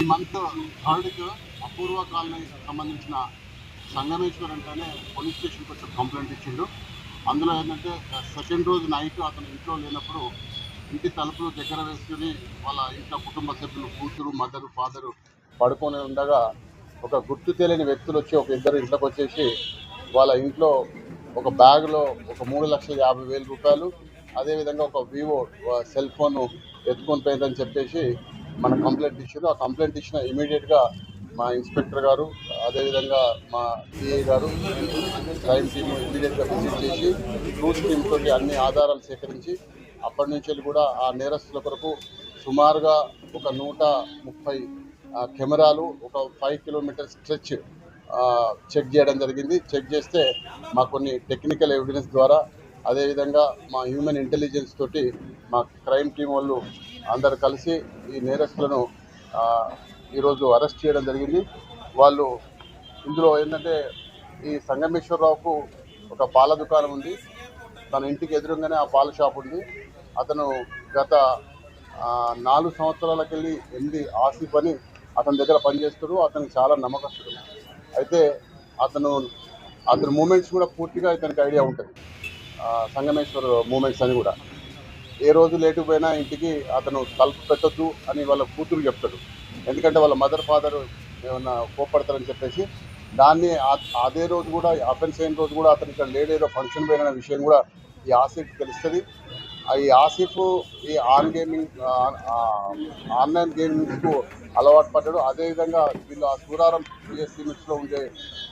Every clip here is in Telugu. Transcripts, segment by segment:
ఈ మంత్ 3కి అపూర్వ కాలనీకి సంబంధించిన సంగమేశ్వర్ అంటేనే పోలీస్ స్టేషన్కి వచ్చి కంప్లైంట్ ఇచ్చిండు. అందులో ఏంటంటే సెకండ్ రోజు నైట్ అతను ఇంట్లో లేనప్పుడు ఇంటి తలుపులు దగ్గర వేసుకుని వాళ్ళ ఇంట్లో కుటుంబ సభ్యులు కూతురు, మదరు, ఫాదరు పడుకొని ఉండగా ఒక గుర్తు తెలియని వ్యక్తులు వచ్చి ఒక ఇద్దరు ఇంట్లోకి వచ్చేసి వాళ్ళ ఇంట్లో ఒక బ్యాగ్లో ఒక 3,50,000 రూపాయలు, అదేవిధంగా ఒక వివో సెల్ ఫోన్ ఎత్తుకొని పోయిందని చెప్పేసి మన కంప్లైంట్ ఇచ్చారు. ఆ కంప్లైంట్ ఇచ్చిన ఇమీడియట్గా మా ఇన్స్పెక్టర్ గారు, అదేవిధంగా మా సిఐ గారు, క్రైమ్ టీమ్ ఇమీడియట్గా విజిట్ చేసి ట్రూత్ టీమ్ తోటి అన్ని ఆధారాలు సేకరించి అప్పటి నుంచి కూడా ఆ నేరస్తుల కొరకు సుమారుగా ఒక 130 కెమెరాలు, ఒక 5 కిలోమీటర్ స్ట్రెచ్ చెక్ చేయడం జరిగింది. చెక్ చేస్తే మా కొన్ని టెక్నికల్ ఎవిడెన్స్ ద్వారా, అదేవిధంగా మా హ్యూమన్ ఇంటెలిజెన్స్ తోటి మా క్రైమ్ టీం వాళ్ళు అందరు కలిసి ఈ నేరస్తులను ఈరోజు అరెస్ట్ చేయడం జరిగింది. వాళ్ళు ఇందులో ఏంటంటే ఈ సంగమేశ్వరరావుకు ఒక పాల దుకాణం ఉంది, తన ఇంటికి ఎదురుగానే ఆ పాల షాప్ ఉంది. అతను గత 4 సంవత్సరాలకెళ్ళి 8 ఆసిఫ్ అని అతని దగ్గర పనిచేస్తాడు. అతను చాలా నమ్మకస్తుడు. అయితే అతను మూమెంట్స్ కూడా పూర్తిగా ఇతనికి ఐడియా ఉంటుంది. సంగమేశ్వర్ మూమెంట్స్ అని కూడా ఏ రోజు లేటు పోయినా ఇంటికి అతను తలుపు పెట్టొద్దు అని వాళ్ళ కూతురు చెప్తాడు. ఎందుకంటే వాళ్ళ మదర్ ఫాదర్ ఏమన్నా కోప్పడతారని చెప్పేసి దాన్ని అదే రోజు కూడా అఫెన్స్ అయిన రోజు కూడా అతను ఇక్కడ లేడేదో ఫంక్షన్ పోయిన విషయం కూడా ఈ ఆసిఫ్ తెలుస్తుంది. ఈ ఆసిఫ్ ఈ ఆన్లైన్ గేమింగ్స్కు అలవాటు పడ్డాడు. అదేవిధంగా వీళ్ళు ఆ సూరారం పిఎస్సి మిక్స్లో ఉండే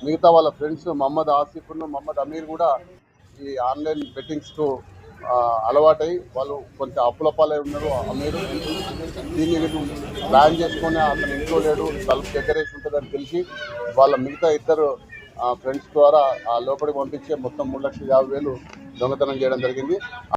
మిగతా వాళ్ళ ఫ్రెండ్స్ మహమ్మద్ ఆసిఫ్ను మహమ్మద్ అమీర్ కూడా ఈ ఆన్లైన్ బెట్టింగ్స్కు అలవాటై వాళ్ళు కొంత అప్పులపాలై ఉన్నారు. అమీరు దీన్ని వీళ్ళు ప్లాన్ చేసుకొని అతను ఇంట్లో లేడు, తలుపు దగ్గరేసి ఉంటుందని తెలిసి వాళ్ళ మిగతా ఇద్దరు ఫ్రెండ్స్ ద్వారా లోపలికి పంపించి మొత్తం 3,50,000 దొంగతనం చేయడం జరిగింది.